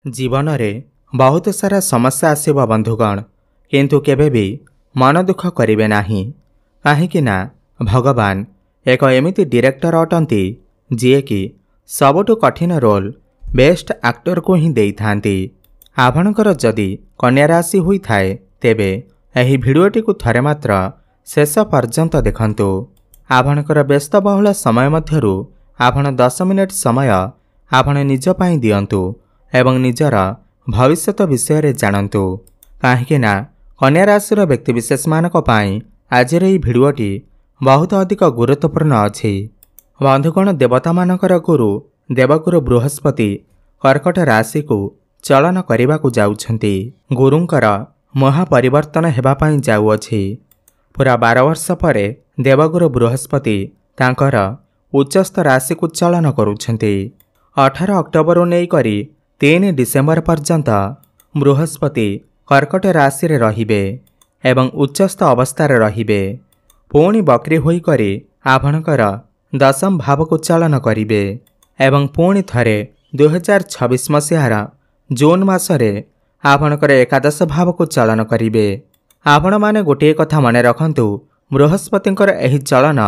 जीवन में बहुत सारा समस्या आसब बंधुगण, किंतु केबे भी मन दुख करेंगे नहीं। कहीं भगवान एक एमिति डायरेक्टर अटंती जी कि सबुठु कठिन रोल बेस्ट एक्टर को ही दे था। आपणकर जदि कन्या राशि होता है तेबे एही भिडियोटी को थरे मात्र शेष पर्यंत देखंतु। आपणकर व्यस्तबहुल समय मध्यरु आपण 10 मिनिट समय आपण निज पई दियंतु एवं निजर भविष्यत विषय रे जानंतु। कहीं कन्या राशि व्यक्तिविशेष मानक पई आजिर एही भिडियोटी बहुत अधिक गुरुत्वपूर्ण अछि। बंधुगण, देवता मानकर गुरु देवगुरु बृहस्पति कर्कट राशि को चलन करने को जाउछंती। गुरुंकर महापरिवर्तन हेबा पई जाउअछि। पूरा 12 वर्ष पर देवगुरु बृहस्पति तांकर उच्चस्थ राशि को चलन करुछंती। 18 अक्टोबर नहीं करी 3 डिसेम्बर पर्यंत बृहस्पति कर्कट राशि रे रहिबे एवं उच्चस्थ अवस्था रे रहिबे। पुणी बक्री होई करी आपणकर 10म भाव को चलन करिबे एवं पुणी थरे 2026 मसीहार जून मासरे आपणकर 11 भाव को चलन करिबे। आपण माने गोटे कथा मने रखंतु, बृहस्पतिंकर एही चलन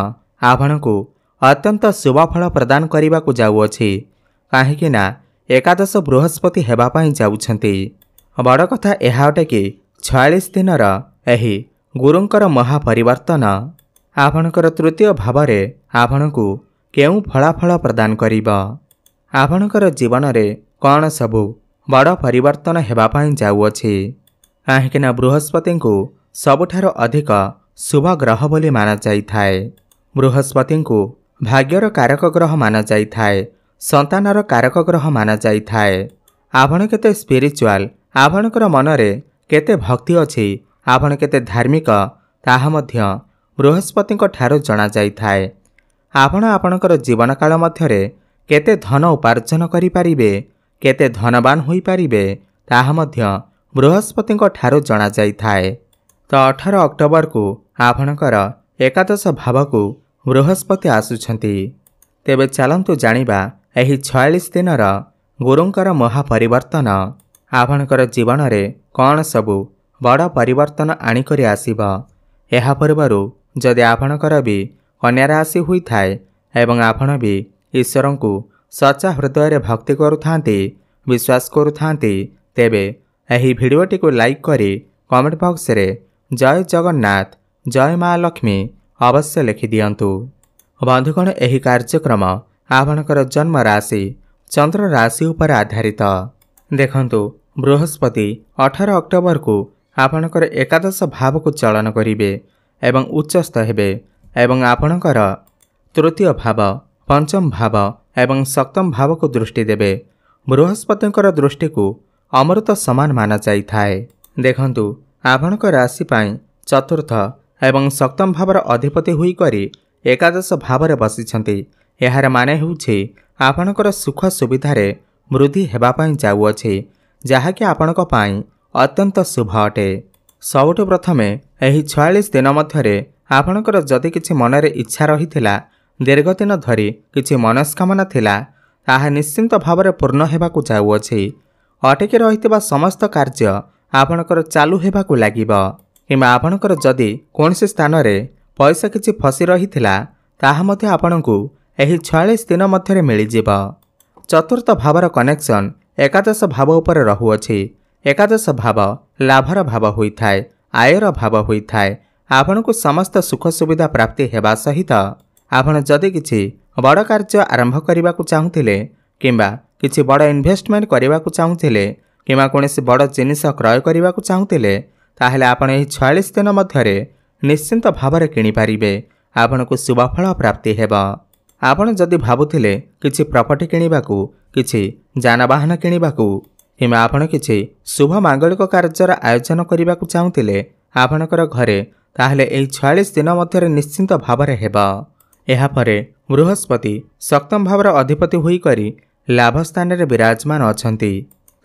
आपणको अत्यंत शुभ फल प्रदान करिबा को जाउअछि। काहेकि ना 11 बृहस्पति हेबा पई जाउछंती। बड़ कथा एहा अटे कि 46 दिनर एही गुरुंकर महापरिवर्तन आपणकर तृतीय भावरे आपणको केउ फलाफल प्रदान करिबा। आपणकर जीवन रे कौन सबु बड़ परिवर्तन हेबा पई जाउअछि। काहेकि ना बृहस्पति को सबुठार अधिक शुभ ग्रह बोली माना जाइथाए। बृहस्पति को भाग्यर कारक ग्रह माना जाइथाए, संतानर कारक ग्रह माना जाइथाए। आपण केते स्पिरिचुअल, आपणकर मनरे केते भक्ति अछि, आपण केते धार्मिक ताहा मध्य बृहस्पति ठारो जणा जाइथाए। आपण आपणकर जीवन काल मध्यरे केते धन उपार्जन करि पारिबे, केते धनवान होई पारिबे ताहा मध्य बृहस्पति ठारो जणा जाइथाए। तो 18 अक्टोबर को आपणकर 11 भाव को बृहस्पति आसुछंती। तेबे चलंतु जानिबा एही 46 दिनर गुरुंकर महापरिवर्तन आपणकर जीवन रे कौन सबु बड़ परिवर्तन आनिकरी आसीबा। एहा पूर्वरु जदि आपणकर भी कन्या राशि होई थाए एवं आपण भी ईश्वर को सच्चा हृदय रे भक्ति करुथांती, विश्वास करुथांती, तेबे एही भिडियोटी को लाइक करी कमेंट बॉक्स रे जय जगन्नाथ, जय माँ लक्ष्मी अवश्य लिखि दियंतु। बंधुगण, एही कार्यक्रम आपणकर जन्म राशि चंद्र राशि उपर आधारित। देखंतु, बृहस्पति 18 अक्टोबर को आपणकर 11 भाव को चलन करिबे एवं उच्चस्थ हेबे एवं आपणकर तृतीय भाव, पंचम भाव एवं सप्तम भाव को दृष्टि देबे। बृहस्पतिंकर दृष्टि को अमृत समान माना जाइथाए। देखंतु, आपणक राशि पाई चतुर्थ एवं सप्तम भावर अधिपति होई करी 11 भाव बसिछंती। एहार माने हेउछि आपणकर सुख सुविधारे वृद्धि हेबा पाई जाउअछि, जहाँकि आपणक पाई अत्यंत शुभ अटे। सबुठु प्रथमे एही 46 दिन मध्यरे आपणकर जदि किछि मनरे इच्छा रहिथिला, दीर्घ दिन धरी किछि मनस्कामना थिला, ताहा निश्चिंत भावरे पूर्ण हेबाकु जाउअछि। अटकी रहिथिबा समस्त कार्य आपणकर चालू हेबाकु लागिबा। किंबा आपणकर जदि कोनसे स्थान रे पैसा किछि फसी रहिथिला, ताहा मध्ये आपणकु एही 46 दिन मध्यरे मिलि जिबा। चतुर्थ भावर कनेक्शन 11 भाव उपर रहुअछि। 11 भाव लाभर भाव होइथाए, आयर भाव होइथाए। आपणकु समस्त सुख सुविधा प्राप्ति हेबा सहित आपण जदि किछि बड़ कार्य आरंभ करिबाकु चाहुथिले, किंबा किछि बड़ इन्वेस्टमेंट करिबाकु चाहुथिले, किंबा कोनोसी बड़ जिनिस क्रय करिबाकु चाहुथिले, ताहेले आपण एही 46 दिन मध्यरे निश्चिंत भावरे किनि पारिबे। आपणकु शुभ फल प्राप्ति हेबा। आपण जदि भाबुथिले किछि प्रॉपर्टी किनिबाकु, किछि जानवाहन किनिबाकु, किंबा आपण किछि शुभ मांगलिक कार्यर आयोजन करिबाकु चाहुथिले आपणकर घरे, ताहेले एही 46 दिन मध्यरे निश्चिंत भावरे हेबा। एहा परे बृहस्पति सप्तम भावर अधिपति होई करी लाभ स्थान रे विराजमान अछंती।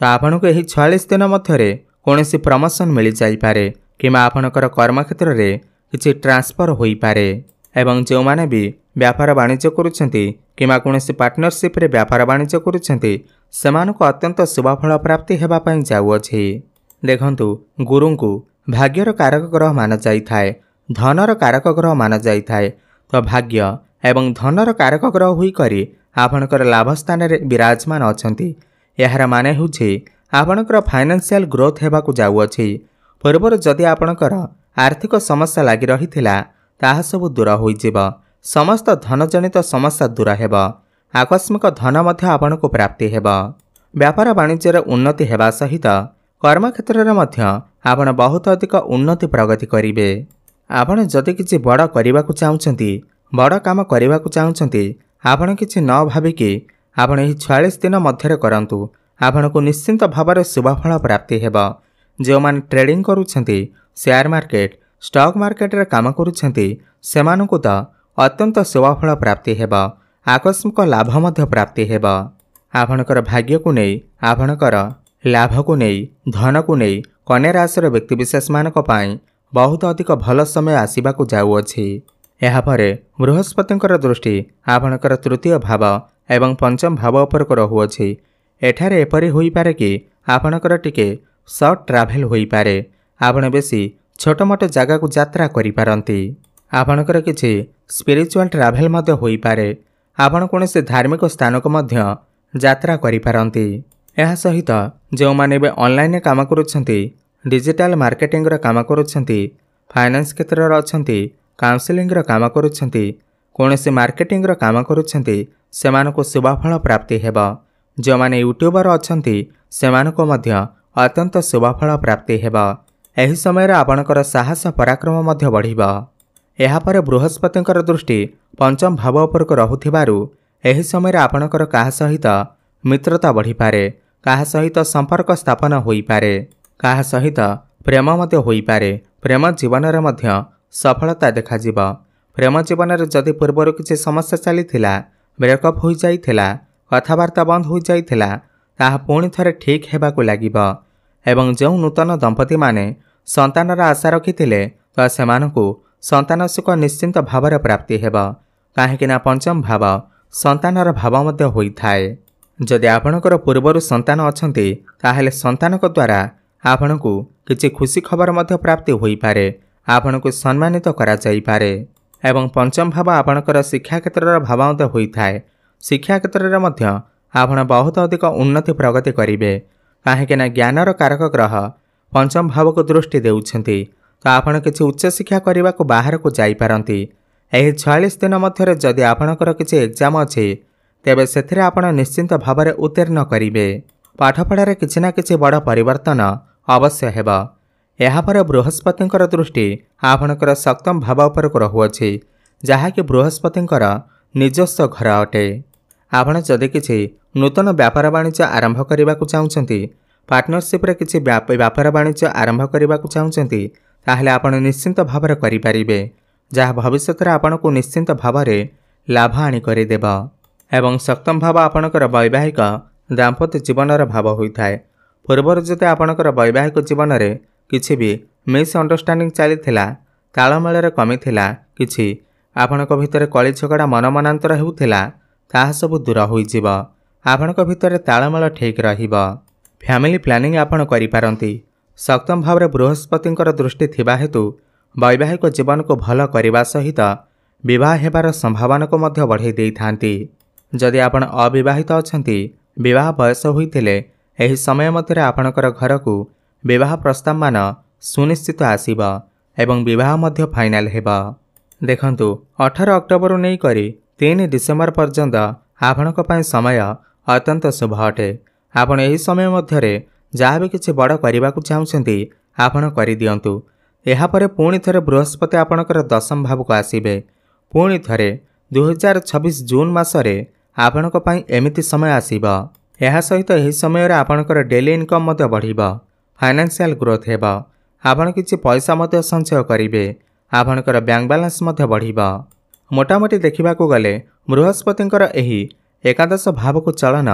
तो आपणको एही 46 दिन मध्यरे कोनोसी प्रमोशन मिल जाई पारे, किंबा आपणकर कर्म क्षेत्र रे किछि ट्रांसफर होई पारे। एवं जो माने भी व्यापार वाणिज्य करुछंती किमा कोनोसी पार्टनरशिप रे व्यापार वाणिज्य करुछंती सेमानकु अत्यंत शुभफल प्राप्ति हेबा पई जाउअछि। देखंतु गुरुंकु भाग्यर कारक ग्रह माना जाइथाय, धनर कारक ग्रह माना जाइथाय। तो भाग्य एवं धनर कारक ग्रह होई करी आपणकर लाभ स्थान रे विराजमान अछंती। एहार माने होछि आपणकर फाइनेंशियल ग्रोथ हेबाकु जाउअछि। पूर्वर जदि आपणकर आर्थिक समस्या लागि रहिथिला ताहा सब दूर होई जिवो। समस्त धन जनित समस्या दूर हेब। आकस्मिक धन मध्य आपणको प्राप्ति हेब। व्यापार वाणिज्य उन्नति हेबा सहित कर्म क्षेत्र में आपण बहुत अधिक उन्नति प्रगति करिवे। आपण जदि किछि बड़ करिबाकु चाहुचंती, बड़ काम करिबाकु चाहुचंती, आपण किछि न भाबिकी आपण एही 46 दिन मध्यरे करंतु। आपणको निश्चिंत भाବରେ शुभफल प्राप्ति हेब। जो मान ट्रेडिंग करूछंती, शेयर मार्केट स्टॉक मार्केट रे काम करूछंती, सेमानकु त अत्यंत शुभफल प्राप्ति हेब। आकस्मिक लाभ मध्य प्राप्ति हेब। आपणकर भाग्य को नहीं, आपणकर लाभ को नहीं, धन को नहीं कन्या राशि व्यक्तिविशेष मानक पाई बहुत अधिक भल समय आसवाक जाऊँगी। यापरे बृहस्पति दृष्टि आपणकर तृतीय भाव एवं पंचम भाव उपर रहुअछि। एठारे एपरि होई पारे कि आपणकर टिके सर्ट ट्राभेल होई पारे। आपण बेसी छोट मोट जगह को यात्रा करि पारंती। आपणकर किछि स्पिरिचुअल ट्राभेल मध्य होई पारे। आपण कोनोसी धार्मिक स्थान को मध्य यात्रा करि पारंती। एहा सहित जो माने बे ऑनलाइन काम करूछंती, डिजिटल मार्केटिंग रो काम करूछंती, फाइनेंस क्षेत्र रो अछंती, काउंसलिंग रो काम करूछंती, कोनोसी मार्केटिंग रो काम करूछंती, सेमानको शुभफल प्राप्ति हेब। जो माने यूट्यूबर अछंती सेमानको मध्य अत्यंत शुभफल प्राप्ति हेब। एही समय रे आपणकर साहस पराक्रम मध्य बढ़िबा। एहा परे बृहस्पतिकर दृष्टि पंचम भाव उपर रहुथिबारु एही समय रे आपणकर काहा सहित मित्रता बढ़ी पारे, काहा सहित संपर्क स्थापन होई पारे, काहा सहित प्रेम मध्य होई पारे। प्रेम जीवन रे मध्य सफलता देखा जिवो। प्रेम जीवन रे जदि पूर्वर किछि समस्या चलीथिला, ब्रेकअप होई जाइथिला, कथावार्ता बंद होई जाइथिला, ताहा पुणी थरे ठीक हेबाकु लागिबो। एवं जो नूतन दंपति माने संतानर आशा रखिथिले तो सेमानकु संतान सुख निश्चिंत भावर प्राप्ति हेब। काहेकि ना पंचम भाव संतानर भाव मध्य होई थाए। जदि आपणकर पूर्वर संतान अछंती ताहेले संतानक द्वारा आपणकु किछि खुशी खबर मध्य प्राप्ति होई पारे, आपणकु सम्मानित करा जाई पारे। एवं पंचम भाव आपणकर शिक्षा क्षेत्रर भाव मध्य होई थाए। शिक्षा क्षेत्र रे मध्य आपण बहुत अधिक उन्नति प्रगति करिवे। काहेकि ना ज्ञानर कारक ग्रह पंचम भाव को दृष्टि देउछंती, तो आपण किछि उच्च शिक्षा करबा को बाहर को जाई पारंती। एही 46 दिन मध्यरे जदि आपणकर किछि एग्जाम अछि तेबे सेथिरे आपण निश्चिंत भावरे उत्तीर्ण करिवे। पाठपढ़ारे किछि ना किछि बड़ परिवर्तन अवश्य हेब। एहा परे बृहस्पतिकर दृष्टि आपणकर सप्तम भाव उपर रहुअछि, जहा कि बृहस्पतिकर निजस्व घर अटे। आपण जदि किछि नूतन व्यापार वाणिज्य आरंभ करबा को चाहुचंती, पार्टनरशिप रे किछि व्यापार वाणिज्य आरंभ करबा को चाहुचंती, ताहले आपण निश्चिंत भावरे करि पारिबे, जहा भविष्यत रे आपणको निश्चिंत भावरे लाभ आनी करि देबा। एवं सप्तम भाव आपणकर वैवाहिक दाम्पत्य जीवनर भाव होइथाय। पूर्वर जदि आपणकर वैवाहिक जीवन रे किछि भी मिसअंडरस्टैंडिंग चलीथिला, तालमेल कमी थिला, किछि आपणक भितर कଳି झगड़ा मनमनांतर हेउथिला, ताहा सब दूर होई जिवो। आपणक भितर तालमेल ठीक रहिबो। फैमिली प्लानिंग आपण करि पारंती। सप्तम भाव रे बृहस्पतिकर दृष्टि थिबा हेतु वैवाहिक जीवन को भल करबा सहित विवाह हेबार संभावना को मध्य बढ़ाई देइथांती। जदि आपण अविवाहित अछंती, विवाह बयस होइथिले एही समय मध्यरे आपणकर घर को विवाह प्रस्ताव मान सुनिश्चित आसीबा एवं विवाह मध्य फाइनल हेबा। देखंतु 18 अक्टोबर नै करी 3 डिसेम्बर पर्यंत आपणक पय समय अत्यंत शुभ अटे। आपण एही समय मध्यरे जहाँ भी किछि बड़ करबा को चाहुचंती आपण करि दियंतु। एहा परे पुणी थरे बृहस्पति आपणकर दशम भाव को आसीबे। पुणी थरे 2026 जून मासरे आपणक पय एमिति समय आसीबा। एहा सहित एही समय रे आपणकर डेली इनकम मध्य बढ़िबा, फाइनेंशियल ग्रोथ हेबा। आपण किछि पैसा मध्य संचय करिवे, आपणकर बैंक बैलेंस मध्य बढ़िबा। मोटामोटी देखिबा को गले बृहस्पतिकर एही एकादश भाव को चलन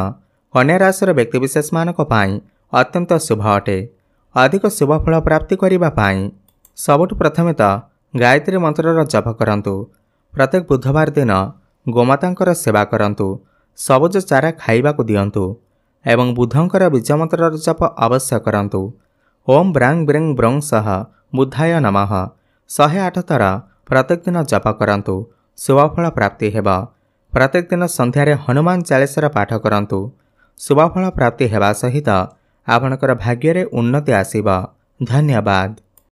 कन्या राशि व्यक्तिविशेष मानक पाई अत्यंत शुभ अटे। अधिक शुभ फल प्राप्ति करिबा पाई सबुठ प्रथमे तो गायत्री मंत्रर जप करंतु। प्रत्येक बुधवार दिन गोमातांकर सेवा करंतु, सबुज चारा खाइबाकु दियंतु एवं बुधंकर बीजमंत्रर जप अवश्य करंतु। ओम ब्रांग ब्रेंग ब्रंग सह बुद्धाय नमः 108 थर प्रत्येक दिन जप करंतु, शुभफल प्राप्ति हेबा। प्रत्येक दिन संध्यारे हनुमान चालीसार पाठ करंतु, शुभफल प्राप्ति हेबा सहित आपणकर भाग्य रे उन्नति आसीबा। धन्यवाद।